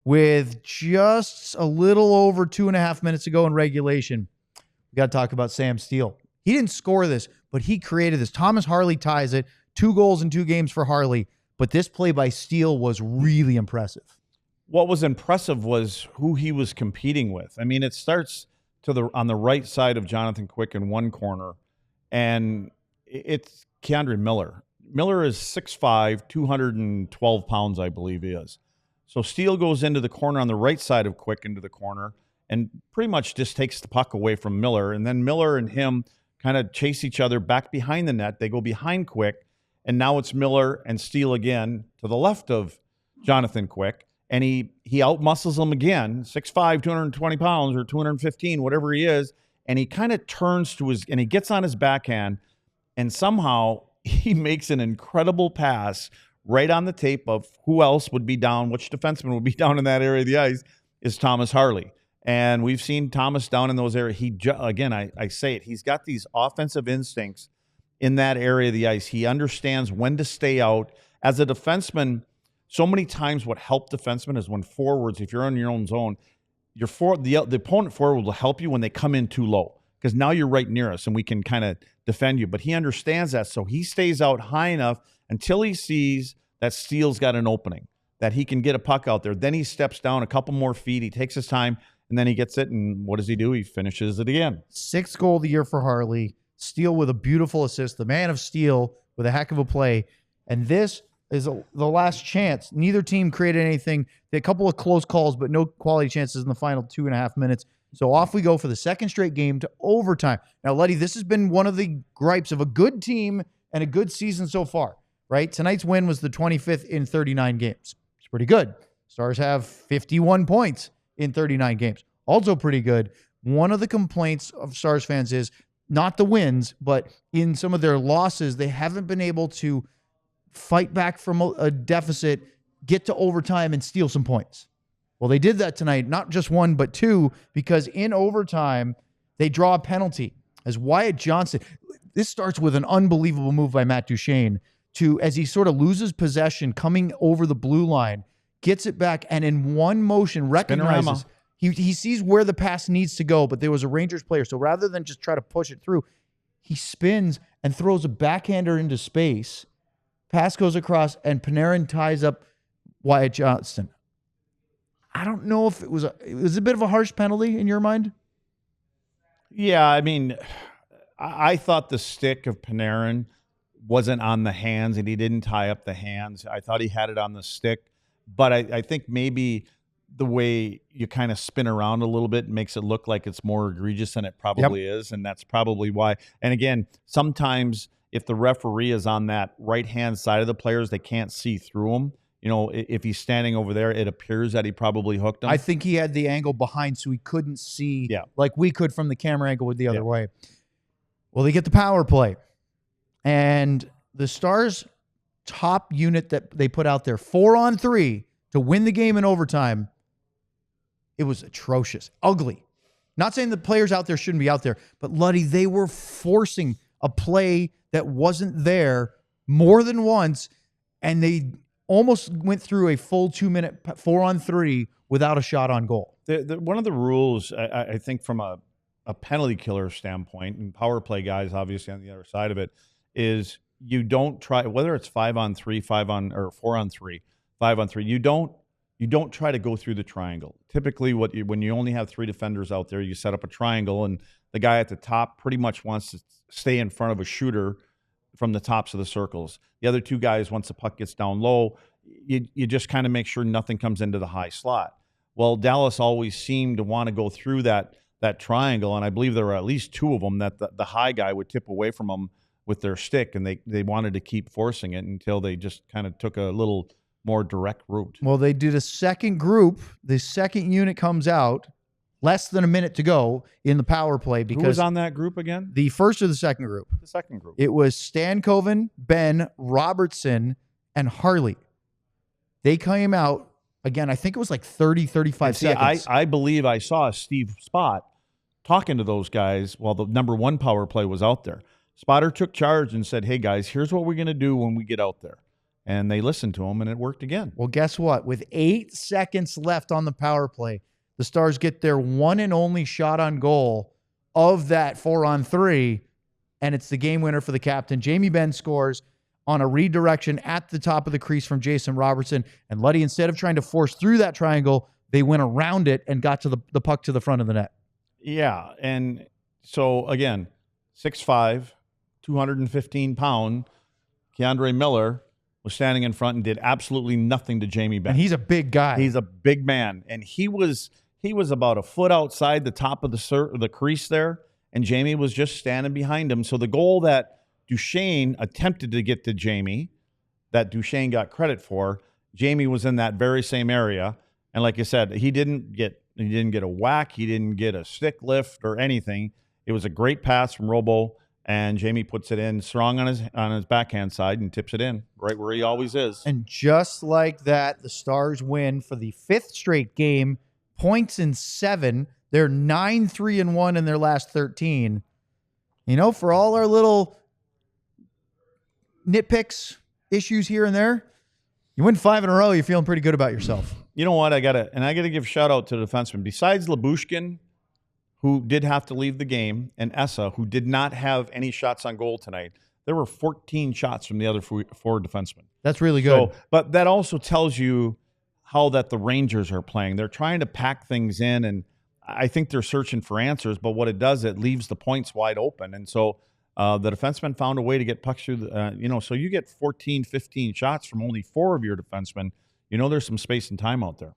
with just a little over 2.5 minutes to go in regulation. We got to talk about Sam Steele. He didn't score this, but he created this. Thomas Harley ties it. 2 goals in 2 games for Harley. But this play by Steele was really impressive. What was impressive was who he was competing with. I mean, it starts on the right side of Jonathan Quick in one corner, and it's Keandre Miller. Miller is 6'5", 212 pounds, I believe he is. So Steele goes into the corner on the right side of Quick into the corner and pretty much just takes the puck away from Miller. And then Miller and him kind of chase each other back behind the net. They go behind Quick, and now it's Miller and Steele again to the left of Jonathan Quick. And he outmuscles him again, 6'5", 220 pounds or 215, whatever he is. And he kind of turns to and he gets on his backhand, and somehow he makes an incredible pass right on the tape of who else would be down, which defenseman would be down in that area of the ice is Thomas Harley. And we've seen Thomas down in those areas. I say it, he's got these offensive instincts in that area of the ice. He understands when to stay out. As a defenseman, so many times what helped defensemen is when forwards, if you're on your own zone, the opponent forward will help you when they come in too low, because now you're right near us and we can kind of defend you. But he understands that, so he stays out high enough until he sees that Steele's got an opening, that he can get a puck out there. Then he steps down a couple more feet, he takes his time, and then he gets it, and what does he do? He finishes it again. 6th goal of the year for Harley. Steele with a beautiful assist. The man of steel with a heck of a play. And this is the last chance. Neither team created anything. They had a couple of close calls, but no quality chances in the final 2.5 minutes. So off we go for the second straight game to overtime. Now, Luddy, this has been one of the gripes of a good team and a good season so far, right? Tonight's win was the 25th in 39 games. It's pretty good. Stars have 51 points in 39 games. Also pretty good. One of the complaints of Stars fans is not the wins, but in some of their losses, they haven't been able to fight back from a deficit, get to overtime, and steal some points. Well, they did that tonight, not just 1, but 2, because in overtime, they draw a penalty. As Wyatt Johnston, this starts with an unbelievable move by Matt Duchene as he sort of loses possession, coming over the blue line, gets it back, and in one motion recognizes he sees where the pass needs to go, but there was a Rangers player. So rather than just try to push it through, he spins and throws a backhander into space. Pass goes across, and Panarin ties up Wyatt Johnston. I don't know if it was a bit of a harsh penalty in your mind. Yeah, I mean, I thought the stick of Panarin wasn't on the hands, and he didn't tie up the hands. I thought he had it on the stick, but I think maybe the way you kind of spin around a little bit makes it look like it's more egregious than it probably is, and that's probably why. And again, sometimes if the referee is on that right-hand side of the players, they can't see through them. You know, if he's standing over there, it appears that he probably hooked him. I think he had the angle behind, so he couldn't see like we could from the camera angle with the other way. Well, they get the power play. And the Stars' top unit that they put out there, 4-on-3, to win the game in overtime, it was atrocious, ugly. Not saying the players out there shouldn't be out there, but Luddy, they were forcing a play that wasn't there more than once, and they almost went through a full 2-minute 4-on-3 without a shot on goal. One of the rules, I think, from a penalty killer standpoint, and power play guys obviously on the other side of it, is you don't try, whether it's 5-on-3, 4-on-3, 5-on-3. You don't try to go through the triangle. Typically, when you only have 3 defenders out there, you set up a triangle, and the guy at the top pretty much wants to stay in front of a shooter from the tops of the circles. The other 2 guys, once the puck gets down low, you just kind of make sure nothing comes into the high slot. Well, Dallas always seemed to want to go through that triangle, and I believe there were at least 2 of them that the high guy would tip away from them with their stick, and they wanted to keep forcing it until they just kind of took a little more direct route. Well, they did a second group. The second unit comes out, less than a minute to go in the power play. Because who was on that group again? The first or the second group? The second group. It was Stankoven, Ben, Robertson, and Harley. They came out, again, I think it was like 30, 35 seconds. I believe I saw Steve Spott talking to those guys while the number 1 power play was out there. Spotter took charge and said, hey, guys, here's what we're going to do when we get out there. and they listened to him, and it worked again. Well, guess what? With 8 seconds left on the power play, the Stars get their one and only shot on goal of that 4-on-3, and it's the game winner for the captain. Jamie Benn scores on a redirection at the top of the crease from Jason Robertson, and Luddy, instead of trying to force through that triangle, they went around it and got to the puck to the front of the net. Yeah, and so, again, 6'5", 215-pound Keandre Miller was standing in front and did absolutely nothing to Jamie Benn. And he's a big guy. He's a big man, and he was about a foot outside the top of the crease there, and Jamie was just standing behind him. So the goal that Duchesne attempted to get to Jamie, that Duchesne got credit for, Jamie was in that very same area, and like I said, he didn't get a whack, he didn't get a stick lift or anything. It was a great pass from Robo, and Jamie puts it in strong on his backhand side and tips it in right where he always is. And just like that, the Stars win for the 5th straight game, points in 7. They're 9-3-1 in their last 13. You know, for all our little nitpicks, issues here and there, you win 5 in a row, you're feeling pretty good about yourself. You know what? I gotta give shout out to the defenseman. Besides Lyubushkin, who did have to leave the game, and Essa, who did not have any shots on goal tonight, there were 14 shots from the other 4 defensemen. That's really good. So, but that also tells you how that the Rangers are playing. They're trying to pack things in, and I think they're searching for answers, but what it does, it leaves the points wide open. And so the defensemen found a way to get pucks through, so you get 14, 15 shots from only 4 of your defensemen. You know there's some space and time out there.